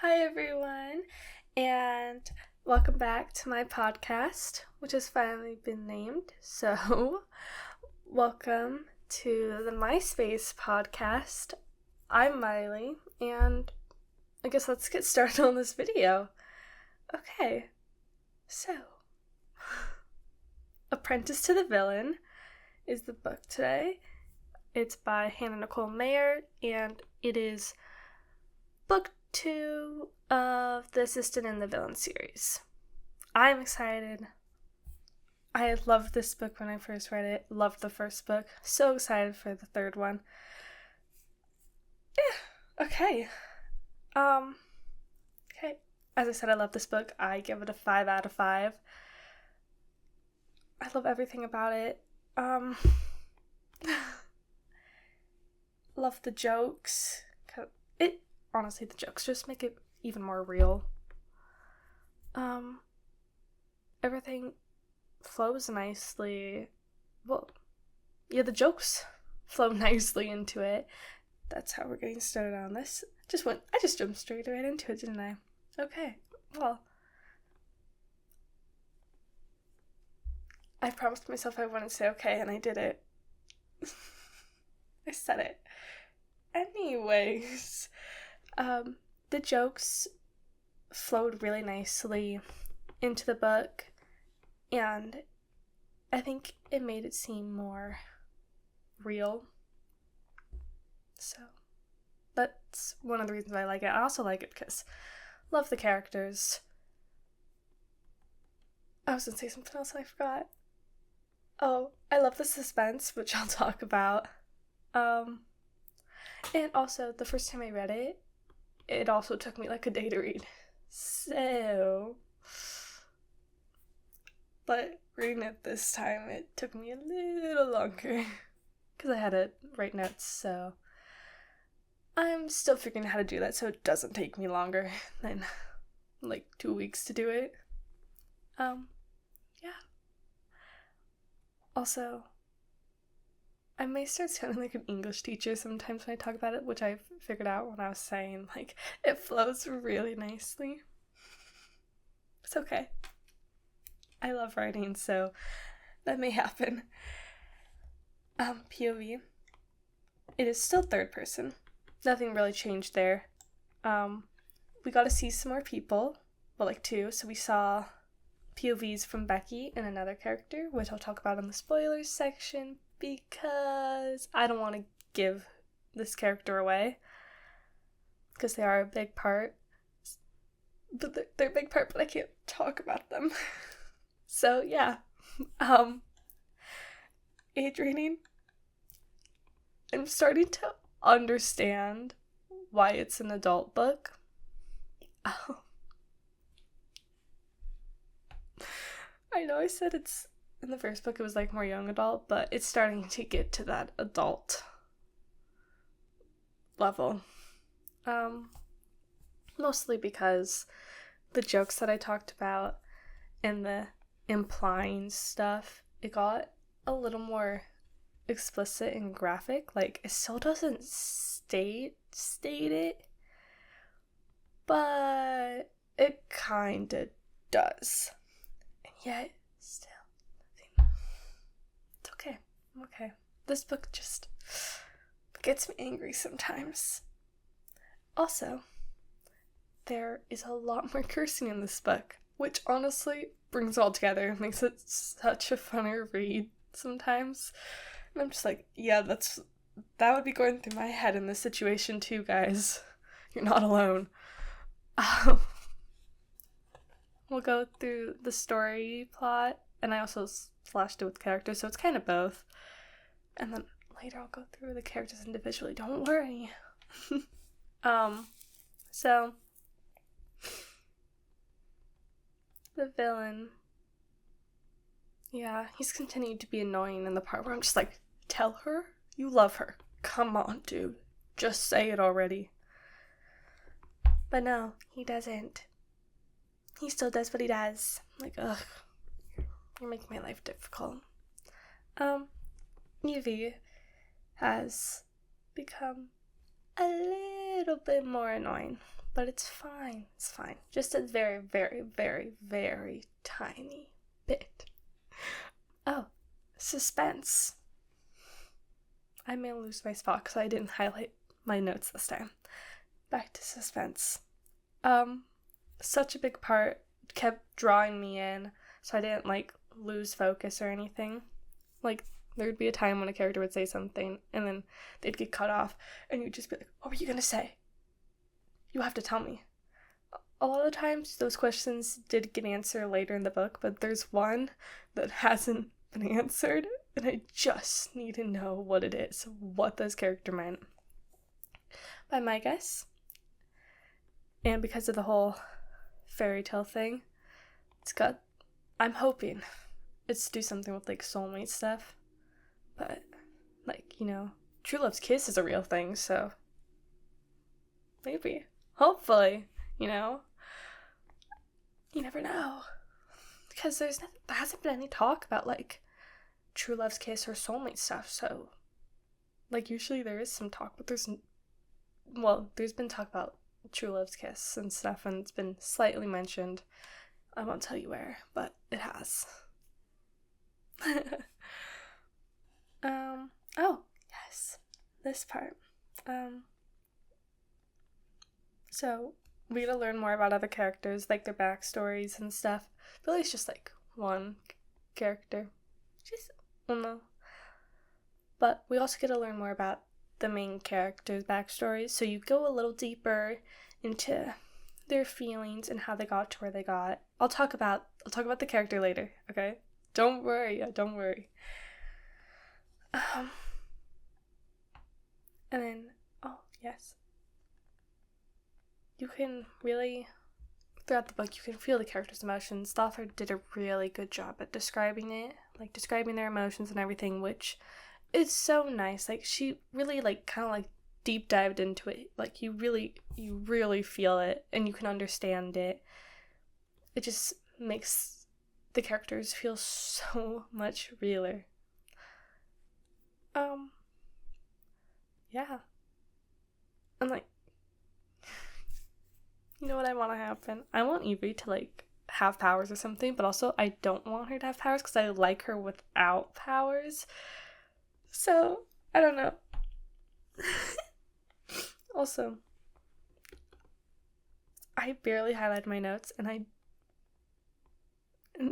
Hi everyone, and welcome back to my podcast, which has finally been named. So, welcome to the MySpace podcast. I'm Miley, and I guess let's get started on this video. Okay, so Apprentice to the Villain is the book today. It's by Hannah Nicole Mayer, and it is book 2 of the Assistant and the Villain series. I'm excited. I loved this book when I first read it. Loved the first book. So excited for the third one. Yeah, okay. Okay. As I said, I love this book. I give it a 5 out of 5. I love everything about it. Love the jokes. Honestly, the jokes just make it even more real. Everything flows nicely. Well, yeah, the jokes flow nicely into it. That's how we're getting started on this. I just jumped straight right into it, didn't I? Okay, well. I promised myself I wouldn't say okay, and I did it. I said it. Anyways, the jokes flowed really nicely into the book, and I think it made it seem more real. So, that's one of the reasons I like it. I also like it because I love the characters. I was gonna say something else and I forgot. Oh, I love the suspense, which I'll talk about. And also, the first time I read it, it also took me like a day to read. So, but reading it this time, it took me a little longer because I had to write notes, so I'm still figuring out how to do that so it doesn't take me longer than like 2 weeks to do it. Yeah. Also, I may start sounding like an English teacher sometimes when I talk about it, which I figured out when I was saying, like, it flows really nicely. It's okay. I love writing, so that may happen. POV. It is still third person. Nothing really changed there. We got to see some more people. Well, like 2. So we saw POVs from Becky and another character, which I'll talk about in the spoilers section, because I don't want to give this character away, because they are a big part. But they're a big part, but I can't talk about them. So, yeah. Age rating. I'm starting to understand why it's an adult book. I know I said it's in the first book it was like more young adult, but it's starting to get to that adult level. Mostly because the jokes that I talked about and the implying stuff, it got a little more explicit and graphic. Like, it still doesn't state it, but it kinda does. And yet, still, it's okay. I'm okay. This book just gets me angry sometimes. Also, there is a lot more cursing in this book, which honestly brings it all together, makes it such a funner read sometimes. And I'm just like, yeah, that would be going through my head in this situation too, guys. You're not alone. We'll go through the story plot, and I also slashed it with characters, so it's kind of both. And then later I'll go through the characters individually, don't worry. So the villain, yeah, he's continued to be annoying in the part where I'm just like, tell her you love her. Come on, dude. Just say it already. But no, he doesn't. He still does what he does. Like, ugh. You're making my life difficult. Evie has become a little bit more annoying. but it's fine. It's fine. Just a very, very, very, very tiny bit. Oh, suspense. I may lose my spot because I didn't highlight my notes this time. Back to suspense. Such a big part, kept drawing me in, so I didn't, like, lose focus or anything. Like, there would be a time when a character would say something, and then they'd get cut off, and you'd just be like, what were you gonna say? You have to tell me. A lot of the times, those questions did get answered later in the book, but there's one that hasn't been answered, and I just need to know what it is, what this character meant. By my guess, and because of the whole fairy tale thing, I'm hoping it's to do something with, like, soulmate stuff, but, like, you know, true love's kiss is a real thing, so maybe, hopefully, you know, you never know, because there hasn't been any talk about, like, true love's kiss or soulmate stuff, so, like, usually there is some talk, but there's been talk about true love's kiss and stuff, and it's been slightly mentioned. I won't tell you where, but it has. Oh, yes, this part. So, we gotta learn more about other characters, like their backstories and stuff. Billy's just, like, one character. Just, no. But we also get to learn more about the main characters' backstories, so you go a little deeper into their feelings and how they got to where they got. I'll talk about the character later, okay? Don't worry. And then, oh, yes. You can really, throughout the book, you can feel the characters' emotions. The author did a really good job at describing it, like, describing their emotions and everything, which is so nice. Like, she really, like, kind of, like, deep dived into it. Like, you really feel it, and you can understand it. It just makes the characters feel so much realer. Yeah. And, like, you know what I want to happen? I want Evie to, like, have powers or something, but also I don't want her to have powers because I like her without powers. So, I don't know. Also, I barely highlighted my notes, and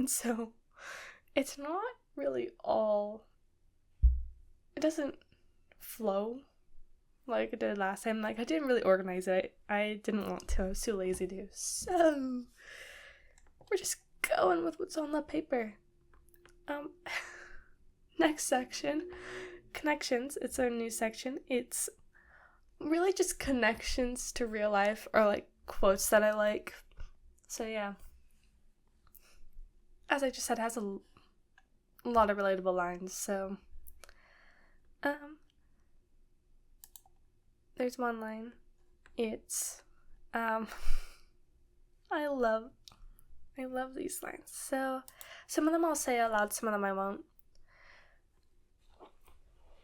so it's not really all, it doesn't flow like it did last time. Like, I didn't really organize it. I didn't want to. I was too lazy to. So, we're just going with what's on the paper. Next section, connections. It's our new section. It's really just connections to real life, or, like, quotes that I like. So, yeah. As I just said, it has a lot of relatable lines, so there's one line. It's I love these lines. So some of them I'll say out loud, some of them I won't.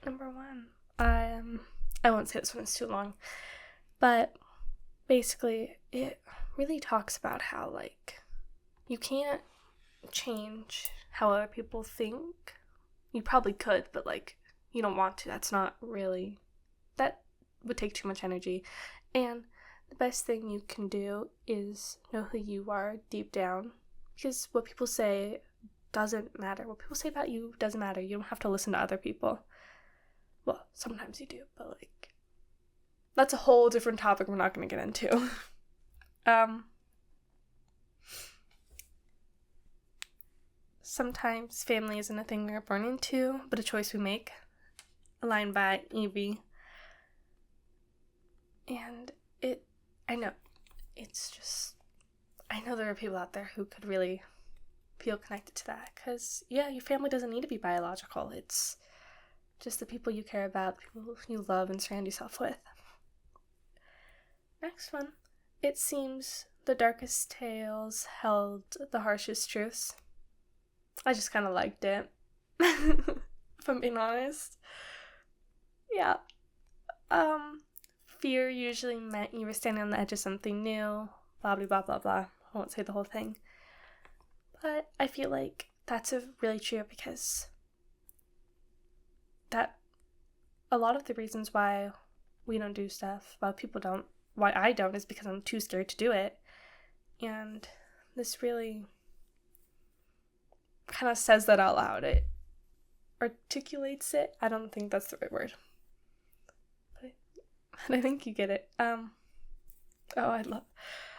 Number 1, I won't say this one, it's too long, but basically it really talks about how, like, you can't change how other people think. You probably could, but, like, you don't want to. That's not really, that would take too much energy. And the best thing you can do is know who you are deep down, because what people say doesn't matter. What people say about you doesn't matter. You don't have to listen to other people. Well, sometimes you do, but, like, that's a whole different topic we're not going to get into. Sometimes family isn't a thing we are born into, but a choice we make. A line by Evie. And I know there are people out there who could really feel connected to that, because, yeah, your family doesn't need to be biological. It's just the people you care about, the people you love and surround yourself with. Next one. It seems the darkest tales held the harshest truths. I just kind of liked it, if I'm being honest. Yeah. fear usually meant you were standing on the edge of something new, blah, blah, blah, blah, blah. I won't say the whole thing. But I feel like that's really true because that a lot of the reasons why we don't do stuff, why I don't, is because I'm too scared to do it. And this really kind of says that out loud. It articulates it. I don't think that's the right word. But I think you get it.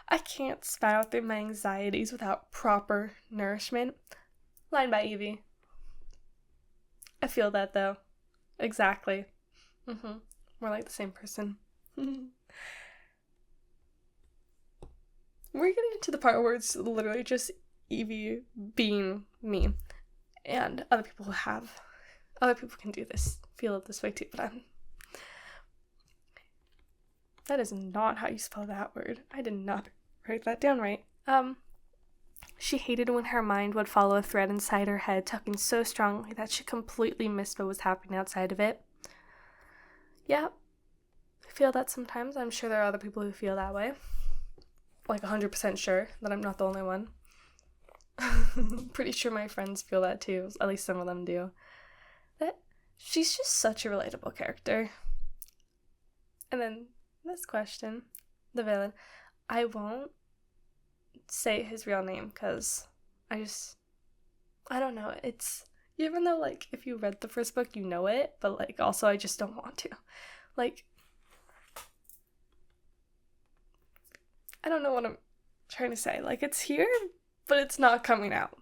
I can't spat out through my anxieties without proper nourishment. Line by Evie. I feel that though. Exactly. We're like the same person. We're getting into the part where it's literally just Evie being me. And other people can do this, feel it this way too, but that is not how you spell that word. I did not write that down right. She hated when her mind would follow a thread inside her head, tugging so strongly that she completely missed what was happening outside of it. Yeah, I feel that sometimes. I'm sure there are other people who feel that way. Like 100% sure that I'm not the only one. Pretty sure my friends feel that too. At least some of them do. But she's just such a relatable character. And then this question, the villain. I won't say his real name because I don't know. It's, even though, like, if you read the first book, you know it, but, like, also I just don't want to. Like, I don't know what I'm trying to say. Like, it's here, but it's not coming out.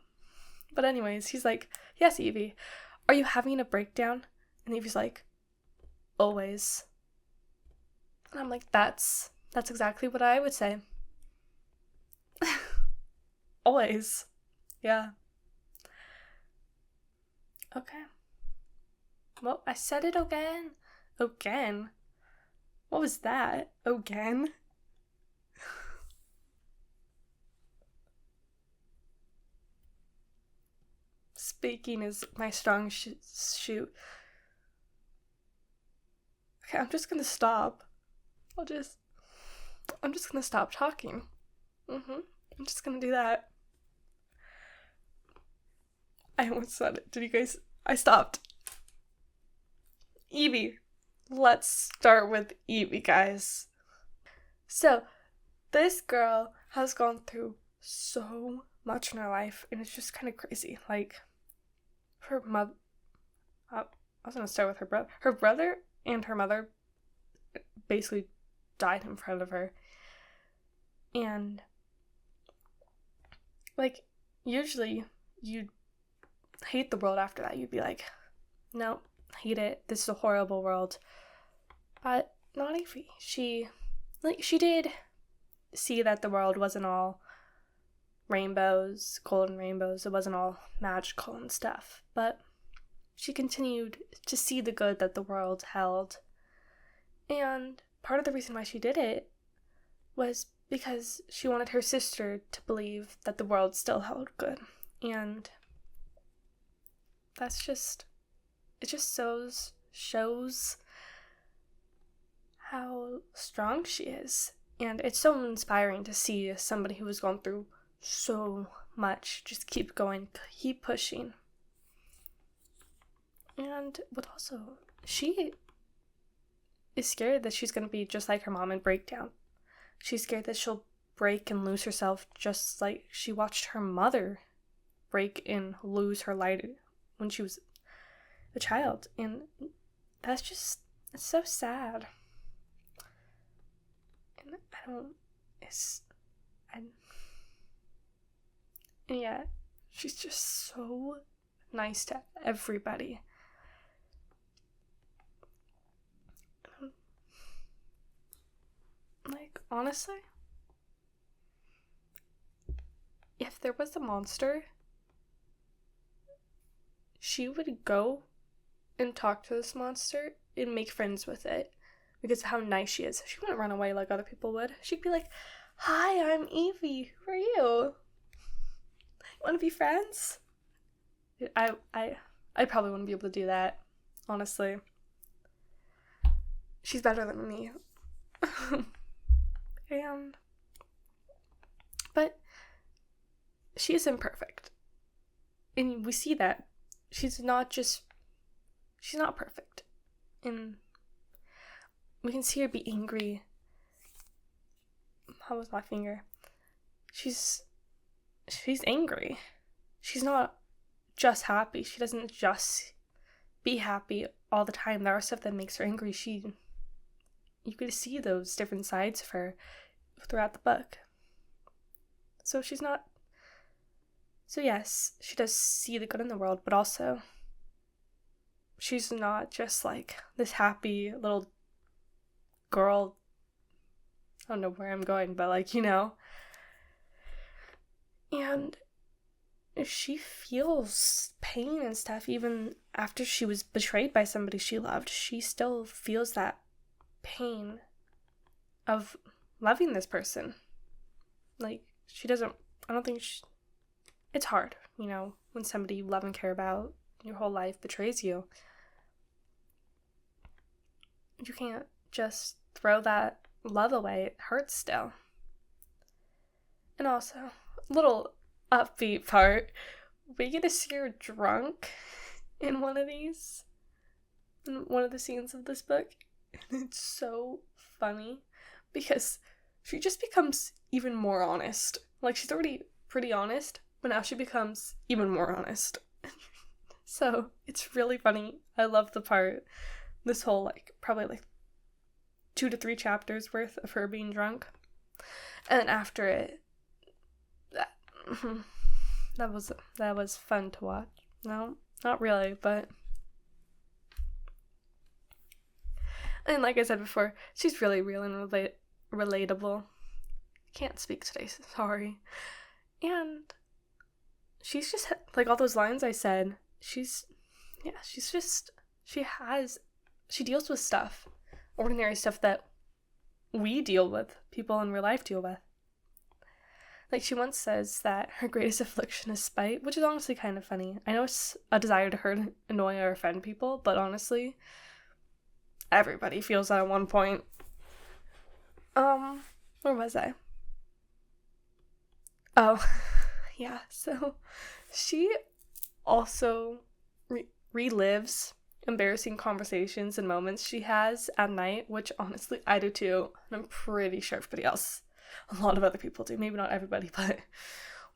But anyways, he's like, yes, Evie, are you having a breakdown? And Evie's like, always. And I'm like, that's exactly what I would say. Always. Yeah. Okay. Well, I said it again. Again? What was that? Again? Speaking is my strong suit. Okay, I'm just gonna stop. I'm just gonna stop talking. I'm just gonna do that. I almost said it. Did you guys? I stopped. Evie. Let's start with Evie, guys. So, this girl has gone through so much in her life, and it's just kind of crazy. Like, her mother... I was gonna start with her brother. Her brother and her mother basically died in front of her. And, like, usually you'd hate the world after that. You'd be like, no, hate it. This is a horrible world. But not Evie. She did see that the world wasn't all rainbows, golden rainbows. It wasn't all magical and stuff. But she continued to see the good that the world held. And part of the reason why she did it was because she wanted her sister to believe that the world still held good. And that's just, it just shows how strong she is. And it's so inspiring to see somebody who has gone through so much just keep going, keep pushing. And but also, she is scared that she's going to be just like her mom and break down. She's scared that she'll break and lose herself just like she watched her mother break and lose her light when she was a child. And it's so sad. And and yeah, she's just so nice to everybody. Like, honestly, if there was a monster, she would go and talk to this monster and make friends with it because of how nice she is. She wouldn't run away like other people would. She'd be like, hi, I'm Evie. Who are you? Want to be friends? I probably wouldn't be able to do that, honestly. She's better than me. And, but she is imperfect. And we see that. She's not perfect. And we can see her be angry. How was my finger? She's angry. She's not just happy. She doesn't just be happy all the time. There are stuff that makes her angry. You get to see those different sides of her throughout the book. So yes, she does see the good in the world, but also she's not just like this happy little girl. I don't know where I'm going, but like, and she feels pain and stuff. Even after she was betrayed by somebody she loved, she still feels that pain of loving this person. Like, it's hard, when somebody you love and care about your whole life betrays you. You can't just throw that love away. It hurts still. And also, little upbeat part, we get to see her drunk in one of the scenes of this book. And it's so funny because she just becomes even more honest. Like, she's already pretty honest, but now she becomes even more honest. So it's really funny. I love the part, this whole probably 2 to 3 chapters worth of her being drunk. And then after it, that was fun to watch. No, not really, but, and like I said before, she's really real and relatable. Can't speak today, sorry. And she's just like all those lines I said. She deals with stuff, ordinary stuff that we deal with, people in real life deal with. Like, she once says that her greatest affliction is spite, which is honestly kind of funny. I know it's a desire to hurt, annoy, or offend people, but honestly, everybody feels that at one point. Where was I? Oh, yeah, so she also relives embarrassing conversations and moments she has at night, which honestly I do too, and I'm pretty sure everybody else, a lot of other people do, maybe not everybody, but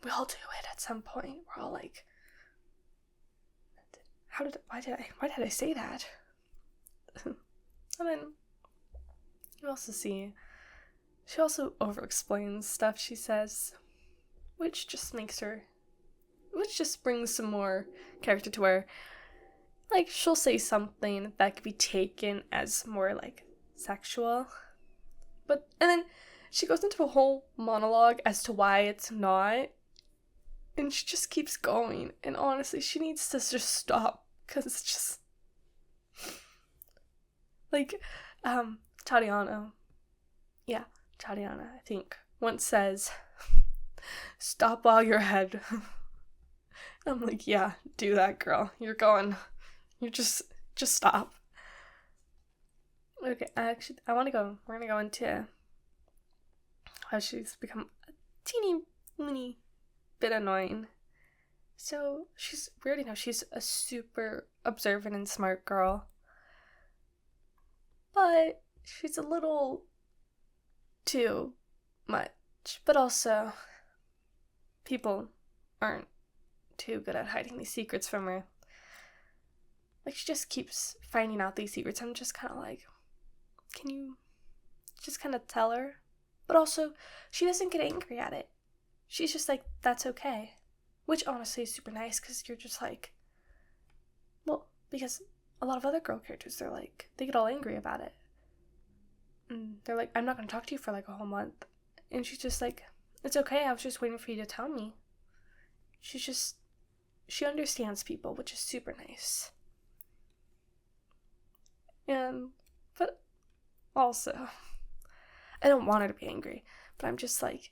we all do it at some point. We're all like, why did I say that? And then you also see she also over-explains stuff she says, which just brings some more character to her. Like, she'll say something that could be taken as more, sexual. And then she goes into a whole monologue as to why it's not. And she just keeps going. And honestly, she needs to just stop. Because it's just... Tatiana, I think, once says, "Stop while you're ahead." I'm like, yeah, do that, girl. You're just stop. Okay, we're gonna go into how she's become a teeny weeny bit annoying. So, we already know she's a super observant and smart girl. But she's a little too much. But also, people aren't too good at hiding these secrets from her. She just keeps finding out these secrets. I'm just kind of like, can you just kind of tell her? But also, she doesn't get angry at it. She's just like, that's okay. Which honestly is super nice, because you're just like, well, because a lot of other girl characters, they're like, they get all angry about it. And they're like, I'm not going to talk to you for a whole month. And she's just like, it's okay, I was just waiting for you to tell me. She understands people, which is super nice. But also, I don't want her to be angry, but I'm just like,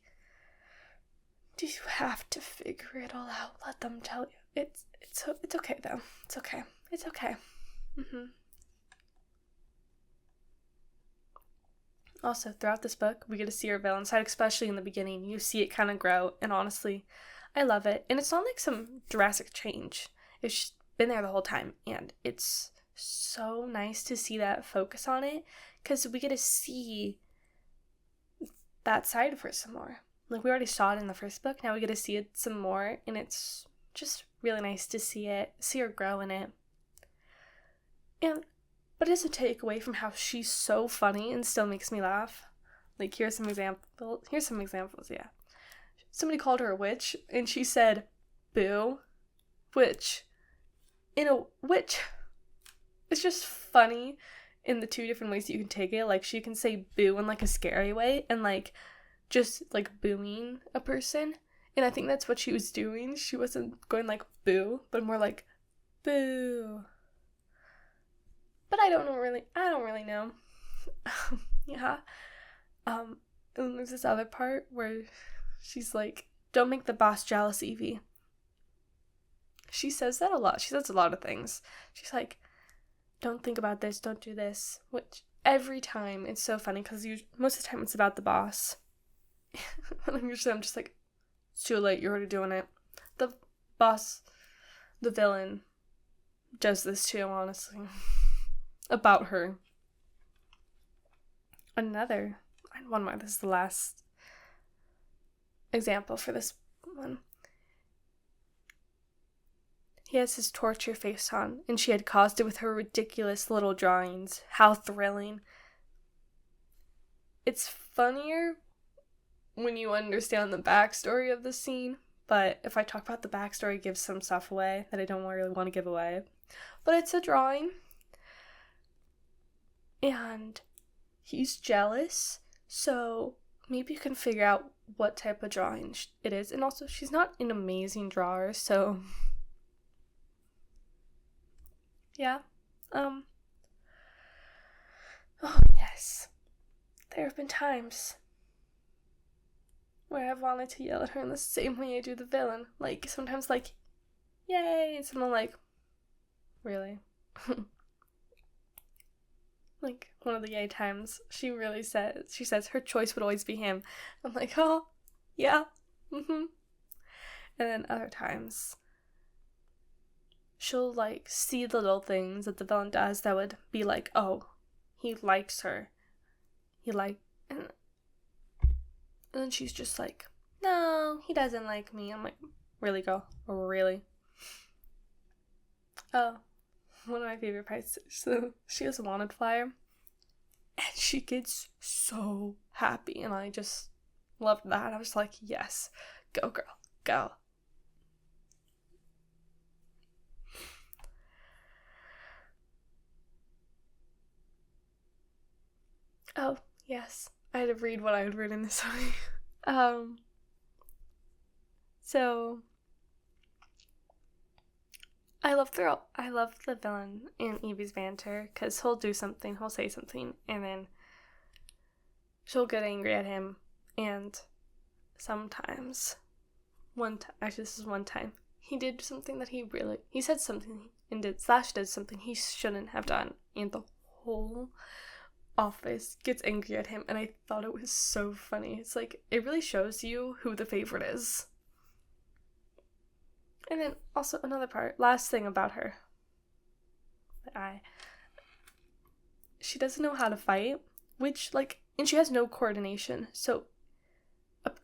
do you have to figure it all out? Let them tell you. It's okay though. It's okay. Also, throughout this book, we get to see her villain side, especially in the beginning. You see it kind of grow, and honestly, I love it. And it's not like some drastic change. It's been there the whole time, and it's so nice to see that focus on it, because we get to see that side of her some more. Like, we already saw it in the first book, now we get to see it some more, and it's just really nice to see her grow in it. But it doesn't take away from how she's so funny and still makes me laugh. Like, here's some examples, yeah. Somebody called her a witch, and she said, boo, witch. It's just funny in the two different ways you can take it. Like, she can say boo in, like, a scary way, and, like, just, like, booing a person. And I think that's what she was doing. She wasn't going, like, boo, but more like, boo. But I don't really know. Yeah. And there's this other part where she's like, don't make the boss jealous, Evie. She says that a lot. She says a lot of things. She's like, don't think about this, don't do this. Which, every time, it's so funny, because most of the time it's about the boss. And usually I'm just like, it's too late, you're already doing it. The boss, the villain, does this too, honestly. About her. One more, this is the last example for this one. He has his torture face on, and she had caused it with her ridiculous little drawings. How thrilling. It's funnier when you understand the backstory of the scene, but if I talk about the backstory, it gives some stuff away that I don't really want to give away. But it's a drawing. And he's jealous, so maybe you can figure out what type of drawing it is. And also, she's not an amazing drawer, so yeah. Oh yes, there have been times where I've wanted to yell at her in the same way I do the villain. Like, sometimes like, yay, and someone like, really? Like, one of the yay times, she says her choice would always be him. I'm like, oh, yeah, And then other times, she'll, like, see the little things that the villain does that would be like, oh, he likes her. And then she's just like, no, he doesn't like me. I'm like, really, girl? Really? Oh. One of my favorite parts, so she has a wanted flyer, and she gets so happy, and I just loved that. I was like, yes, go girl, go. Oh, yes, I had to read what I had written this week. So I love the villain in Evie's banter, because he'll say something, and then she'll get angry at him, and sometimes, this is one time, he did something that he said something, and did something he shouldn't have done, and the whole office gets angry at him, and I thought it was so funny. It's like, it really shows you who the favorite is. And then also another part, last thing about her. She doesn't know how to fight, and she has no coordination. So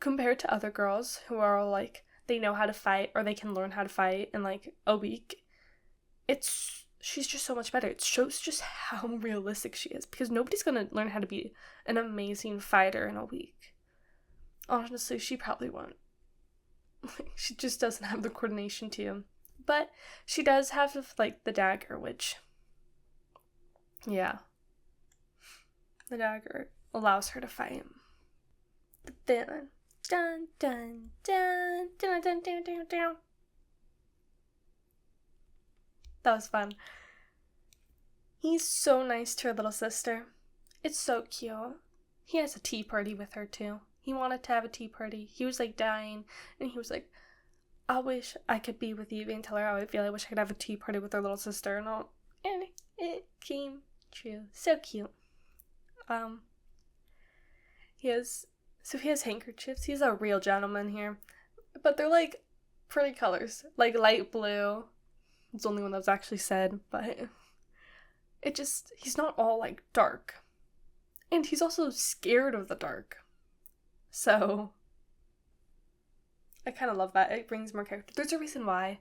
compared to other girls who are all like, they know how to fight or they can learn how to fight in like a week, she's just so much better. It shows just how realistic she is, because nobody's gonna learn how to be an amazing fighter in a week. Honestly, she probably won't. She just doesn't have the coordination to. But she does have, like, the dagger, which, yeah. The dagger allows her to fight the villain. Dun, dun, dun, dun, dun, dun, dun, dun. That was fun. He's so nice to her little sister. It's so cute. He has a tea party with her, too. He wanted to have a tea party. He was, like, dying, and he was like, I wish I could be with Evie and tell her how I feel. I wish I could have a tea party with her little sister and all. And it came true. So cute. he has handkerchiefs. He's a real gentleman here. But they're like pretty colors. Like light blue. It's the only one that was actually said, but he's not all like dark. And he's also scared of the dark. So I kind of love that. It brings more character. There's a reason why.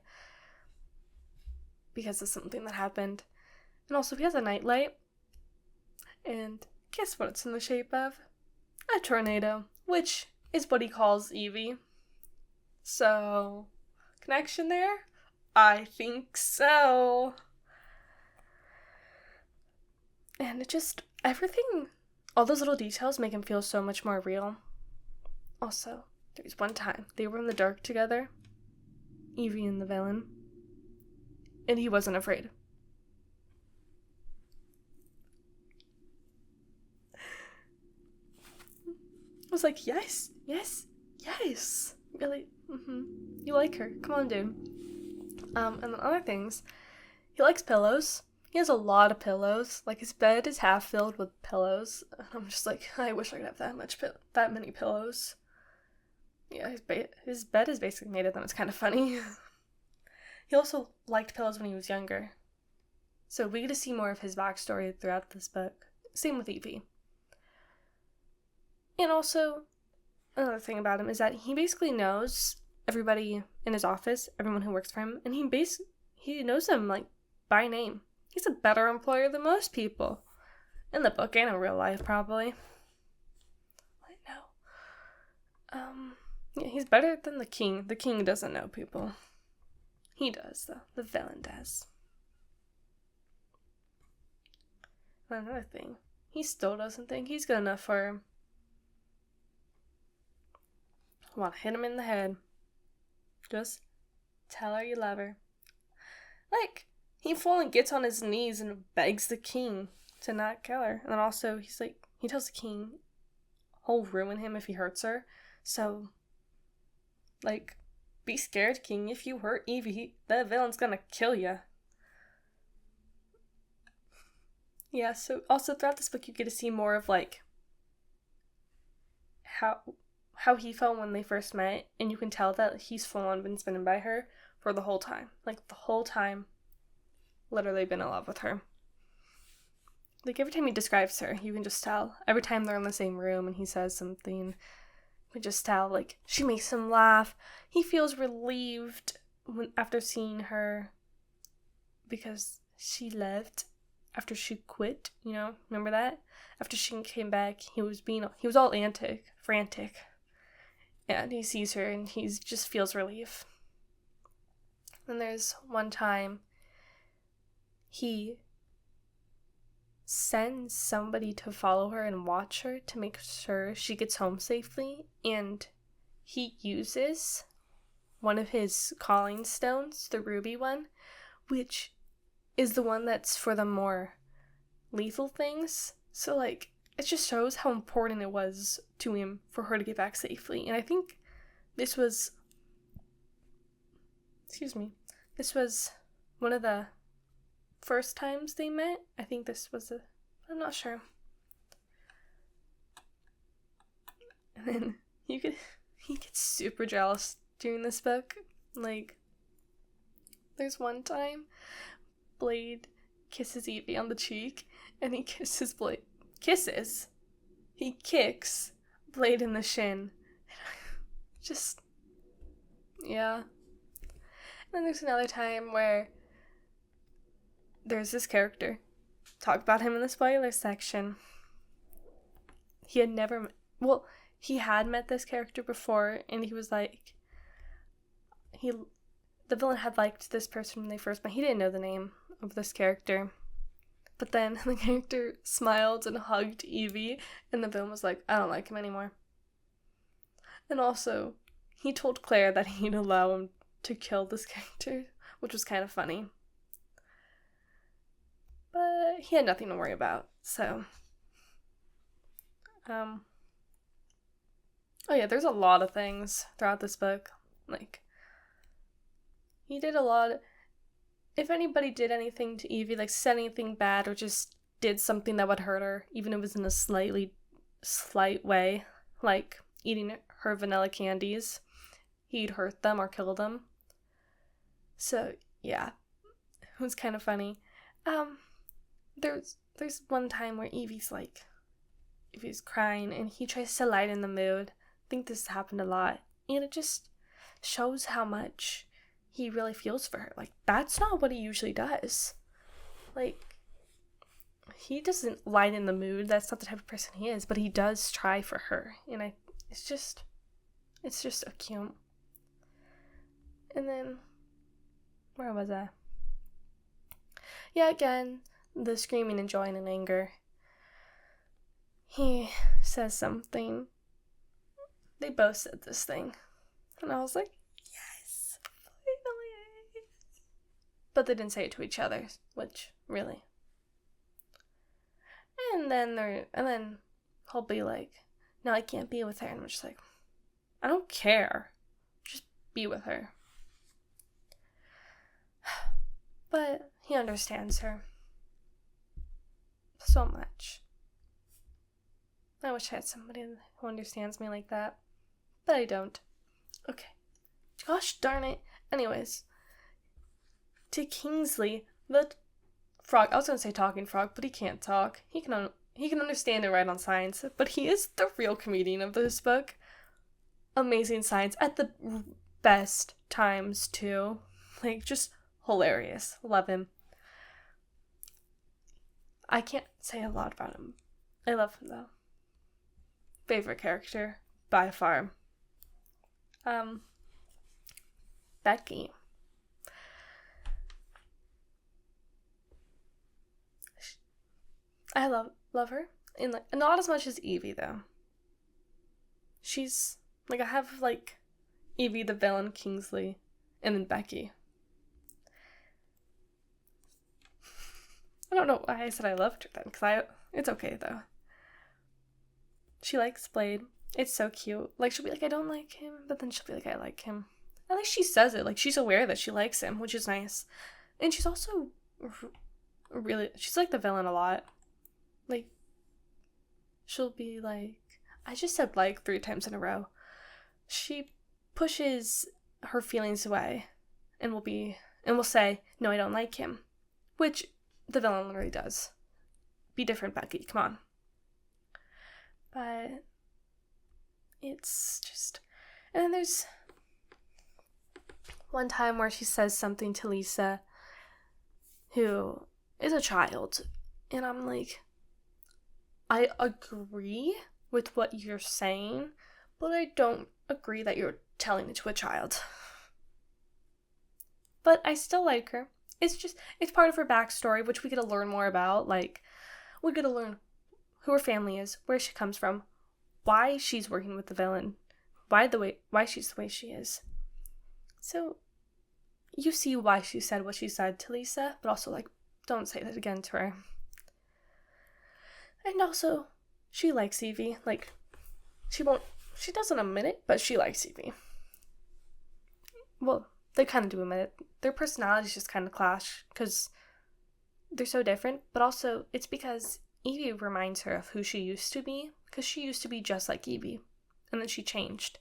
Because of something that happened. And also he has a nightlight. And guess what it's in the shape of? A tornado. Which is what he calls Evie. So, connection there? I think so. And it just, everything, all those little details make him feel so much more real. Also, there was one time they were in the dark together, Evie and the villain, and he wasn't afraid. I was like, yes, really, you like her, come on, dude. And then other things, he likes pillows. He has a lot of pillows. Like, his bed is half filled with pillows. I'm just like, I wish I could have that many pillows. Yeah, his bed is basically made of them. It's kind of funny. He also liked pillows when he was younger. So we get to see more of his backstory throughout this book. Same with Evie. And also, another thing about him is that he basically knows everybody in his office, everyone who works for him, and he knows them, like, by name. He's a better employer than most people. In the book and in real life, probably. I know. Yeah, he's better than the king. The king doesn't know people. He does, though. The villain does. And another thing, he still doesn't think he's good enough for her. I want to hit him in the head. Just tell her you love her. Like, he fully gets on his knees and begs the king to not kill her. And then also, he tells the king he'll ruin him if he hurts her. So, like, be scared, king. If you hurt Evie, the villain's gonna kill you. Yeah, so also throughout this book, you get to see more of, like, how he felt when they first met. And you can tell that he's full on been spinning by her for the whole time. Like, the whole time. Literally been in love with her. Like, every time he describes her, you can just tell. Every time they're in the same room and he says something, you can just tell, like, she makes him laugh. He feels relieved after seeing her because she left after she quit, you know? Remember that? After she came back, he was all frantic. And he sees her and he just feels relief. And there's one time he sends somebody to follow her and watch her to make sure she gets home safely, and he uses one of his calling stones, the ruby one, which is the one that's for the more lethal things. So, like, it just shows how important it was to him for her to get back safely. And I think this was one of the first times they met. I think I'm not sure. And then he gets super jealous during this book. Like, there's one time Blade kisses Evie on the cheek, and he kisses Blade. He kicks Blade in the shin. Just, yeah. And then there's another time where there's this character. Talk about him in the spoiler section. He had met this character before, and he was like, the villain had liked this person when they first met. He didn't know the name of this character. But then the character smiled and hugged Evie, and the villain was like, I don't like him anymore. And also, he told Claire that he'd allow him to kill this character, which was kind of funny. But he had nothing to worry about, so. Oh yeah, there's a lot of things throughout this book. Like, he did a lot. If anybody did anything to Evie, like said anything bad or just did something that would hurt her, even if it was in a slight way, like eating her vanilla candies. He'd hurt them or kill them. So, yeah. It was kind of funny. There's one time where Evie's crying and he tries to lighten the mood. I think this happened a lot. And it just shows how much he really feels for her. Like, that's not what he usually does. Like, he doesn't lighten the mood. That's not the type of person he is. But he does try for her. And it's just so cute. And then, where was I? Yeah, again, the screaming and joy and anger. He says something. They both said this thing. And I was like, yes, finally. But they didn't say it to each other, which, really. And then he'll be like, no, I can't be with her. And I'm just like, I don't care. Just be with her. But he understands her so much. I wish I had somebody who understands me like that. But I don't. Okay. Gosh darn it. Anyways. To Kingsley, the frog. I was going to say talking frog, but he can't talk. He can understand and write on signs. But he is the real comedian of this book. Amazing signs. At the best times, too. Like, just hilarious. Love him. I can't say a lot about him. I love him, though. Favorite character, by far. Becky. I love her. And not as much as Evie, though. She's, I have, Evie the villain, Kingsley, and then Becky. I don't know why I said I loved her then, because it's okay, though. She likes Blade. It's so cute. She'll be like, I don't like him, but then she'll be like, I like him. At least she says it. She's aware that she likes him, which is nice. And she's also she's like the villain a lot. She'll be like, I just said 3 times in a row. She pushes her feelings away and will say, no, I don't like him. Which the villain literally does. Be different, Becky. Come on. But it's just... And then there's one time where she says something to Lisa, who is a child. And I'm like, I agree with what you're saying, but I don't agree that you're telling it to a child. But I still like her. It's part of her backstory, which we get to learn more about. We get to learn who her family is, where she comes from, why she's working with the villain, why she's the way she is. So, you see why she said what she said to Lisa, but also, don't say that again to her. And also, she likes Evie. She doesn't admit it, but she likes Evie. Well, they kind of do admit it. Their personalities just kind of clash, because they're so different, but also, it's because Evie reminds her of who she used to be, because she used to be just like Evie, and then she changed,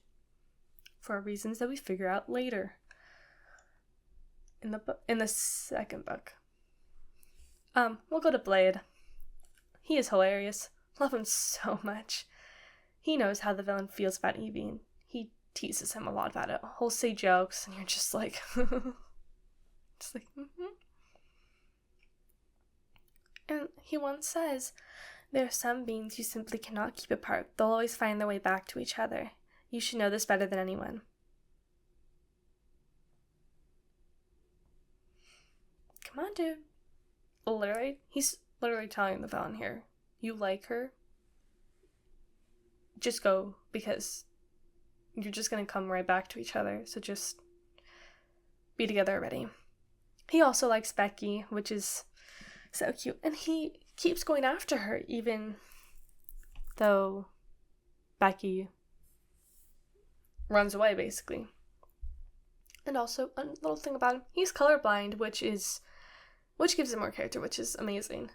for reasons that we figure out later. In the second book. We'll go to Blade. He is hilarious. Love him so much. He knows how the villain feels about Evie, and he teases him a lot about it. He'll say jokes, and you're just like... And he once says, there are some beings you simply cannot keep apart. They'll always find their way back to each other. You should know this better than anyone. Come on, dude. He's literally telling the villain here, you like her? Just go, because you're just going to come right back to each other. So just be together already. He also likes Becky, which is so cute. And he keeps going after her, even though Becky runs away, basically. And also, a little thing about him, he's colorblind, which gives him more character, which is amazing.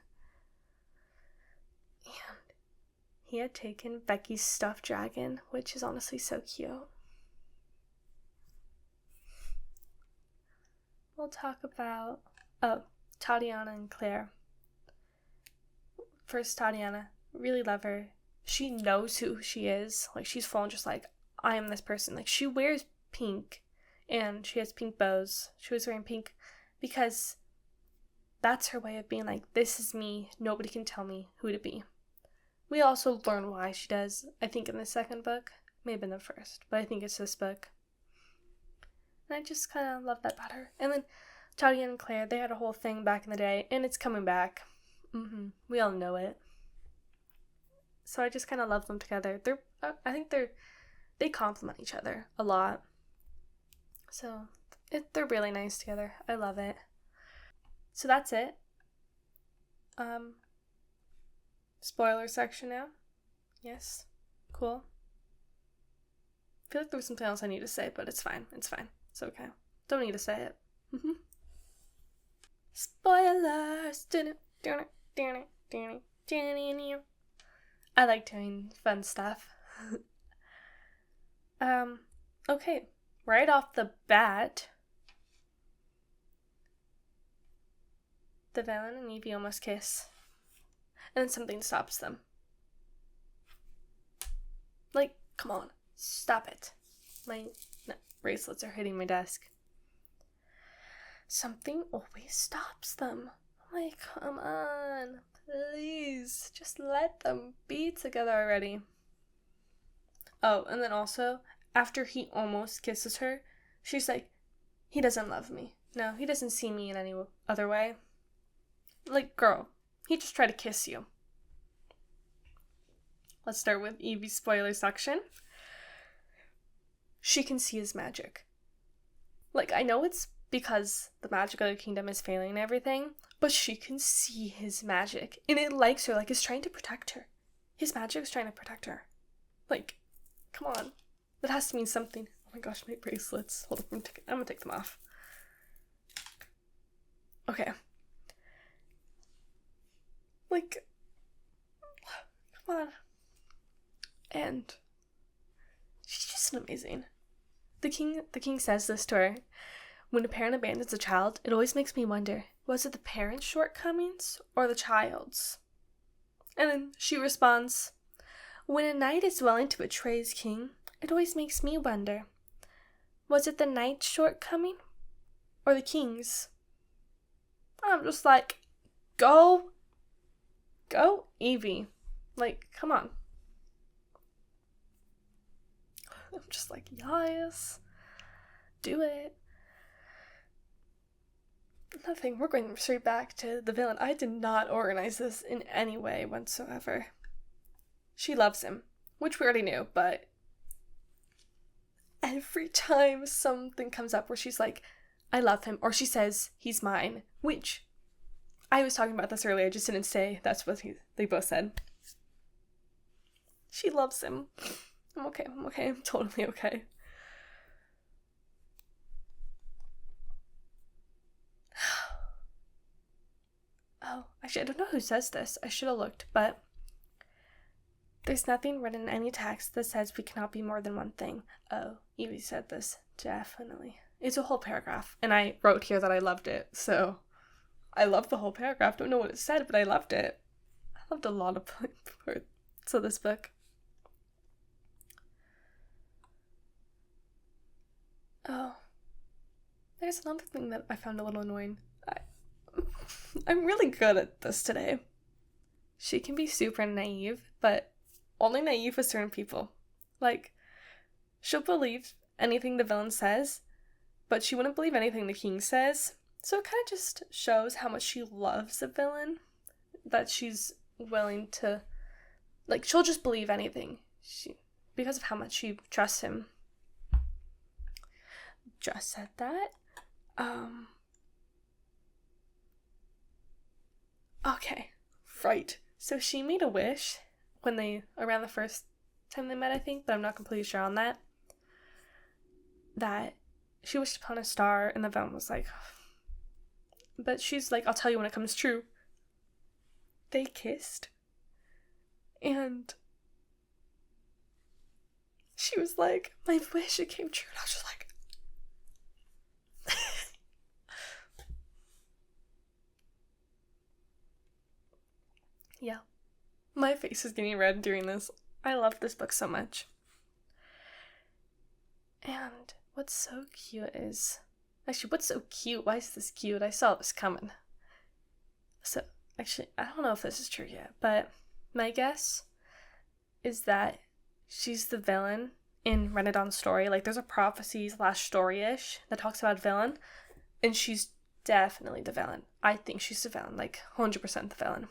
And he had taken Becky's stuffed dragon, which is honestly so cute. We'll talk about, Tatiana and Claire. First, Tatiana, really love her. She knows who she is. Like, she's full on just like, I am this person. Like, she wears pink, and she has pink bows. She was wearing pink because that's her way of being like, this is me. Nobody can tell me who to be. We also learn why she does, I think in the second book. Maybe in the first, but I think it's this book. And I just kind of love that about her. And then Tatiana and Claire, they had a whole thing back in the day, and it's coming back. We all know it. So I just kind of love them together. I think they complement each other a lot. So they're really nice together. I love it. So that's it. Spoiler section now. Yes. Cool. I feel like there was something else I need to say, but it's fine. It's fine. It's okay. Don't need to say it. Spoilers. I like doing fun stuff. Okay. Right off the bat, the villain and Evie almost kiss. And then something stops them. Like, come on. Stop it. My bracelets are hitting my desk. Something always stops them. I'm like, come on. Please. Just let them be together already. Oh, and then also, after he almost kisses her, she's like, he doesn't love me. No, he doesn't see me in any other way. Like, girl, he just tried to kiss you. Let's start with Evie's spoiler section. She can see his magic. Like, I know it's because the magic of the kingdom is failing and everything, but she can see his magic. And it likes her, like, it's trying to protect her. His magic is trying to protect her. Like, come on. That has to mean something. Oh my gosh, my bracelets. Hold up, I'm gonna take them off. Okay. Like, come on. And she's just amazing. The king says this to her. When a parent abandons a child, it always makes me wonder, was it the parent's shortcomings or the child's? And then she responds, when a knight is willing to betray his king, it always makes me wonder, was it the knight's shortcoming or the king's? I'm just like, go Evie. Like, come on. I'm just like, yes, do it. Nothing, we're going straight back to the villain. I did not organize this in any way whatsoever. She loves him, which we already knew, but every time something comes up where she's like, I love him, or she says, he's mine, which, I was talking about this earlier, I just didn't say that's what they both said. She loves him. I'm okay, I'm totally okay. Oh, actually, I don't know who says this. I should have looked, but there's nothing written in any text that says we cannot be more than one thing. Oh, Evie said this. Definitely. It's a whole paragraph, and I wrote here that I loved it, so I loved the whole paragraph. Don't know what it said, but I loved it. I loved a lot of parts of this book. Oh, there's another thing that I found a little annoying. I'm really good at this today. She can be super naive, but only naive with certain people. Like, she'll believe anything the villain says, but she wouldn't believe anything the king says. So it kind of just shows how much she loves the villain, that she's willing to, like, she'll just believe anything because of how much she trusts him. Just said that. Okay, right. So she made a wish around the first time they met, I think, but I'm not completely sure on that. That she wished upon a star, and the villain was like, but she's like, I'll tell you when it comes true. They kissed. And She was like, my wish, it came true. And I was just like, yeah. My face is getting red during this. I love this book so much. And what's so cute is... Actually, what's so cute? Why is this cute? I saw this coming. So, actually, I don't know if this is true yet, but my guess is that she's the villain in Renadon's story. Like, there's a prophecy / story-ish that talks about villain, and she's definitely the villain. I think she's the villain, like 100% the villain.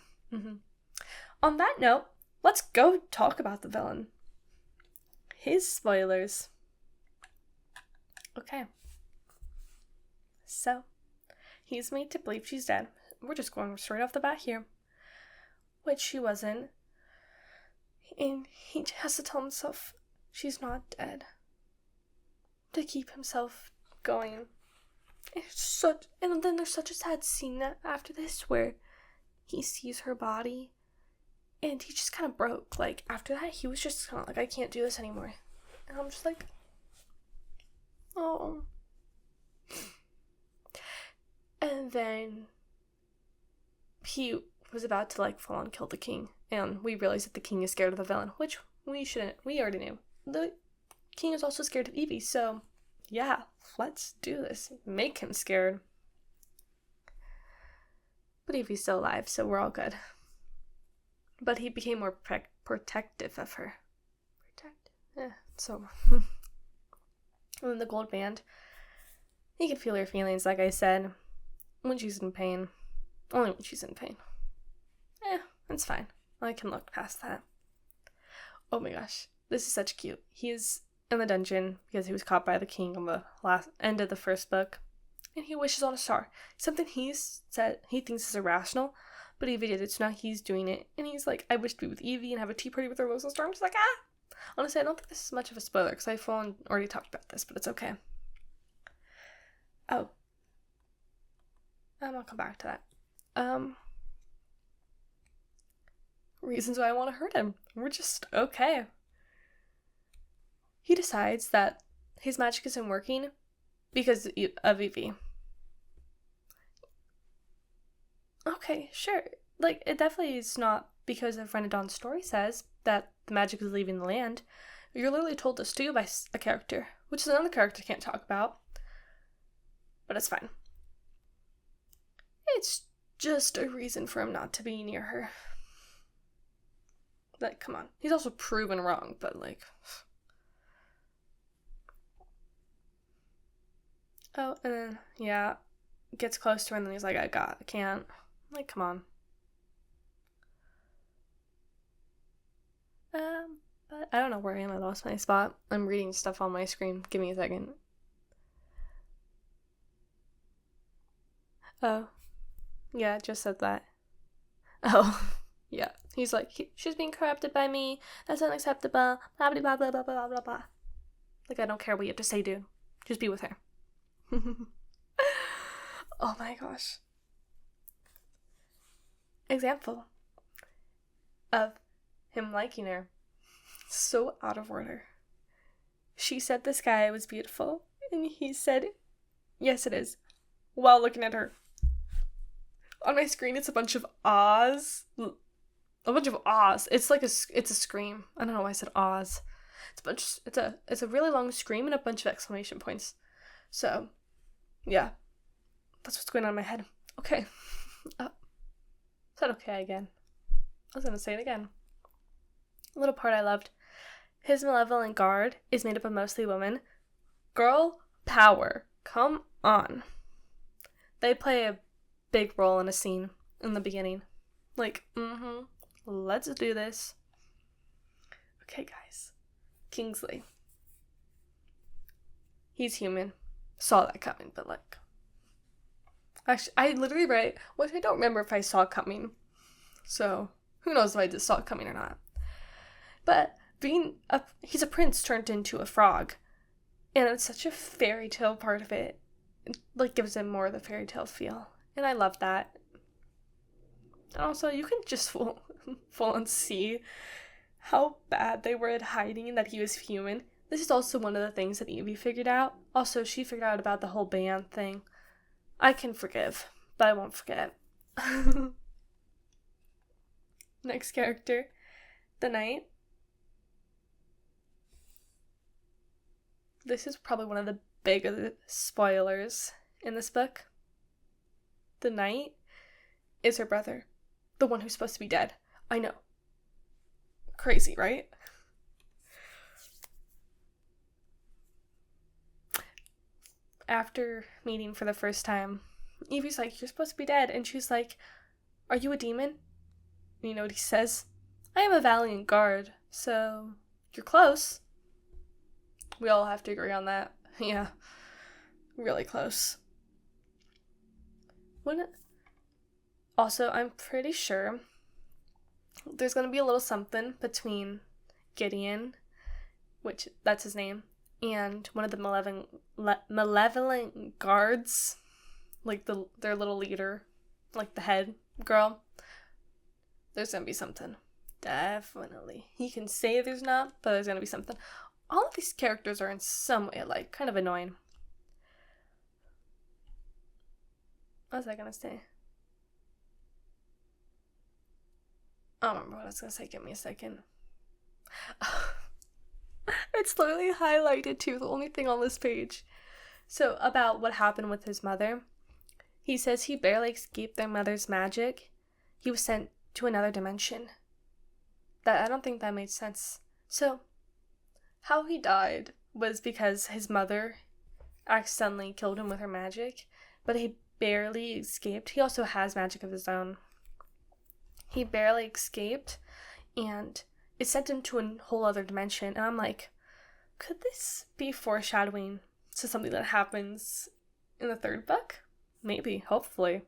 On that note, let's go talk about the villain. His spoilers. Okay. So, he's made to believe she's dead. We're just going straight off the bat here. Which she wasn't. And he has to tell himself she's not dead. To keep himself going. And then there's such a sad scene after this where he sees her body and he just kind of broke. Like, after that, he was just kind of like, I can't do this anymore. And I'm just like, oh. And then he was about to, like, full on kill the king. And we realized that the king is scared of the villain, which we already knew. The king is also scared of Evie, so yeah, let's do this. Make him scared. But Evie's still alive, so we're all good. But he became more protective of her. And then the gold band. He can feel her feelings, like I said, when she's in pain. Only when she's in pain. It's fine. I can look past that. Oh my gosh. This is such cute. He's in the dungeon because he was caught by the king on the end of the first book. And he wishes on a star. Something he said he thinks is irrational, but Evie did it, so now he's doing it. And he's like, I wish to be with Evie and have a tea party with her Rose and Star. I'm just like, ah! Honestly, I don't think this is much of a spoiler because I've already talked about this, but it's okay. Oh. I'll come back to that. Reasons why I want to hurt him. We're just okay. He decides that his magic isn't working because of Evie. Okay, sure. Like, it definitely is not because of Renadon's story says that the magic is leaving the land. You're literally told this too by a character, which is another character I can't talk about. But it's fine. It's just a reason for him not to be near her. Like, come on. He's also proven wrong, but like... Oh, and then, yeah, gets close to her and then he's like, I can't. Like, come on. But I don't know where I am. I lost my spot. I'm reading stuff on my screen. Give me a second. Oh. Yeah, just said that. Oh. Yeah. He's like, she's being corrupted by me. That's unacceptable. Blah, blah, blah, blah, blah, blah, blah, blah. Like, I don't care what you have to say, dude. Just be with her. Oh my gosh. Example of him liking her. So out of order. She said the sky was beautiful, and he said, yes, it is, while looking at her. On my screen, it's a bunch of ahs. A bunch of ahs. It's like it's a scream. I don't know why I said ahs. It's a really long scream and a bunch of exclamation points. So, yeah. That's what's going on in my head. Okay. Is that okay again? I was gonna say it again. A little part I loved. His malevolent guard is made up of mostly women. Girl power. Come on. They play a big role in a scene in the beginning. Like, let's do this. Okay, guys. Kingsley. He's human. Saw that coming, but like... Actually, I literally write, which I don't remember if I saw coming. So, who knows if I just saw it coming or not. But he's a prince turned into a frog. And it's such a fairy tale part of it. It like gives him more of the fairy tale feel. And I love that. And also, you can just full on see how bad they were at hiding that he was human. This is also one of the things that Evie figured out. Also, she figured out about the whole band thing. I can forgive, but I won't forget. Next character, the Knight. This is probably one of the bigger spoilers in this book. The Knight is her brother, the one who's supposed to be dead. I know. Crazy, right? After meeting for the first time, Evie's like, "You're supposed to be dead." And she's like, "Are you a demon?" And you know what he says? "I am a valiant guard, so you're close." We all have to agree on that. Yeah, really close. Also, I'm pretty sure there's going to be a little something between Gideon, which that's his name, and one of the malevolent guards, like their little leader, like the head girl. There's going to be something. Definitely. He can say there's not, but there's going to be something. All of these characters are in some way alike. Kind of annoying. What was I going to say? I don't remember what I was going to say. Give me a second. It's literally highlighted too, the only thing on this page. So, about what happened with his mother. He says he barely escaped their mother's magic. He was sent to another dimension. I don't think that made sense. So, how he died was because his mother accidentally killed him with her magic, but he barely escaped. He also has magic of his own. He barely escaped, and it sent him to a whole other dimension. And I'm like, could this be foreshadowing to something that happens in the third book? Maybe, hopefully.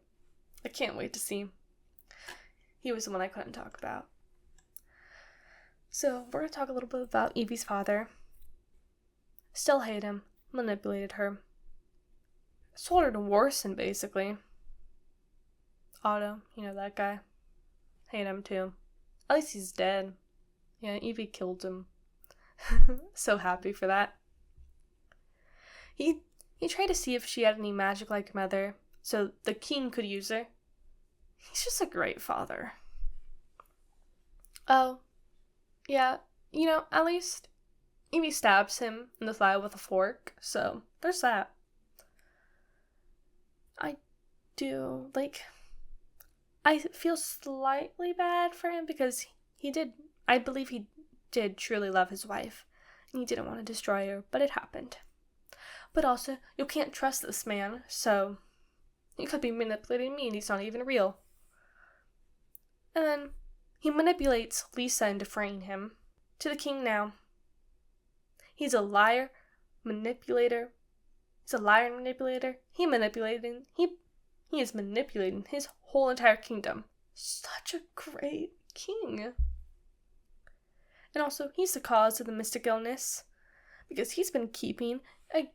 I can't wait to see. He was the one I couldn't talk about. So, we're going to talk a little bit about Evie's father. Still hate him. Manipulated her. Sold her to Warson, basically. Otto, you know that guy. Hate him too. At least he's dead. Yeah, Evie killed him. So happy for that. He tried to see if she had any magic like her mother, so the king could use her. He's just a great father. Oh, yeah, you know, at least Evie stabs him in the thigh with a fork, so there's that. I feel slightly bad for him because I believe he did truly love his wife, and he didn't want to destroy her, but it happened. But also, you can't trust this man, so he could be manipulating me and he's not even real. And then he manipulates Lisa into freeing him. To the king now. He's a liar, manipulator. He's a liar and manipulator. He is manipulating his whole entire kingdom. Such a great king. And also, he's the cause of the mystic illness. Because he's been keeping a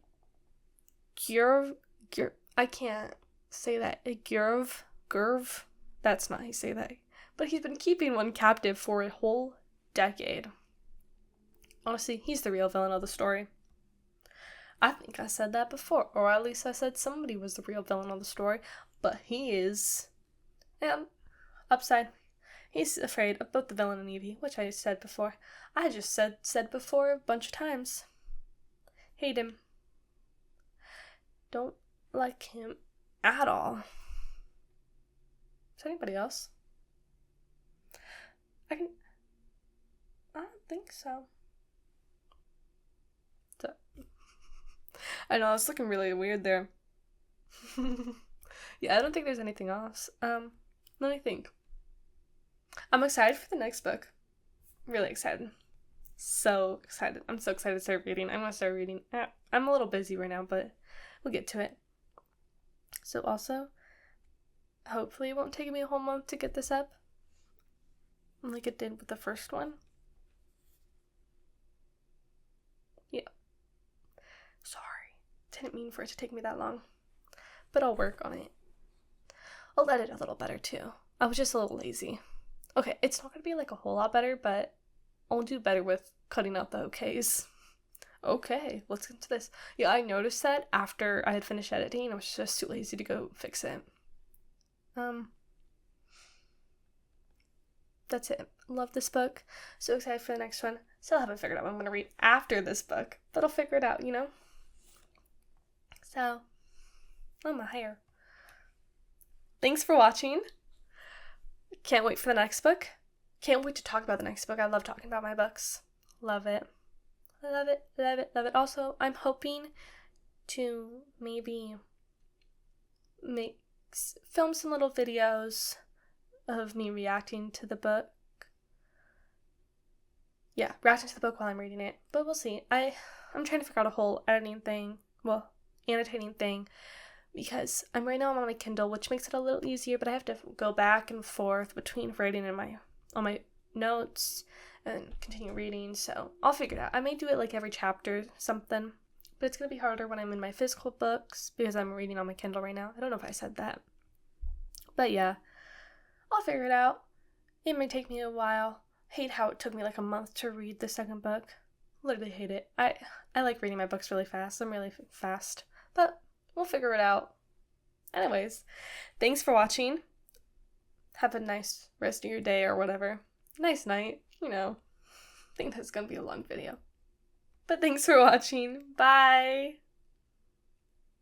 I can't say that. A Gurv. That's not how you say that. But he's been keeping one captive for a whole decade. Honestly, he's the real villain of the story. I think I said that before, or at least I said somebody was the real villain of the story, but he is. And upside, he's afraid of both the villain and Evie, which I said before. I just said before a bunch of times. Hate him. Don't like him at all. Is there anybody else? I don't think so. I know, I was looking really weird there. Yeah, I don't think there's anything else. Let me think. I'm excited for the next book. Really excited. So excited. I'm so excited to start reading. I'm gonna start reading. I'm a little busy right now, but we'll get to it. So also, hopefully it won't take me a whole month to get this up. Like it did with the first one. Yeah. Sorry. Didn't mean for it to take me that long. But I'll work on it. I'll edit a little better too. I was just a little lazy. Okay, it's not gonna be like a whole lot better, but I'll do better with cutting out the okays. Okay, let's get into this. Yeah, I noticed that after I had finished editing, I was just too lazy to go fix it. That's it. Love this book. So excited for the next one. Still haven't figured out what I'm going to read after this book, but I'll figure it out, you know? So, oh, my hair. Thanks for watching. Can't wait for the next book. Can't wait to talk about the next book. I love talking about my books. Love it. Love it, love it, love it. Also, I'm hoping to maybe film some little videos of me reacting to the book. Yeah, reacting to the book while I'm reading it. But we'll see. I'm trying to figure out a whole annotating thing, because right now I'm on my Kindle, which makes it a little easier, but I have to go back and forth between writing and on my notes and continue reading, so I'll figure it out. I may do it like every chapter, something, but it's going to be harder when I'm in my physical books, because I'm reading on my Kindle right now. I don't know if I said that. But yeah, I'll figure it out. It may take me a while. Hate how it took me like a month to read the second book. Literally hate it. I like reading my books really fast. I'm really fast. But we'll figure it out. Anyways, thanks for watching. Have a nice rest of your day or whatever. Nice night. I think that's gonna be a long video. But thanks for watching. Bye!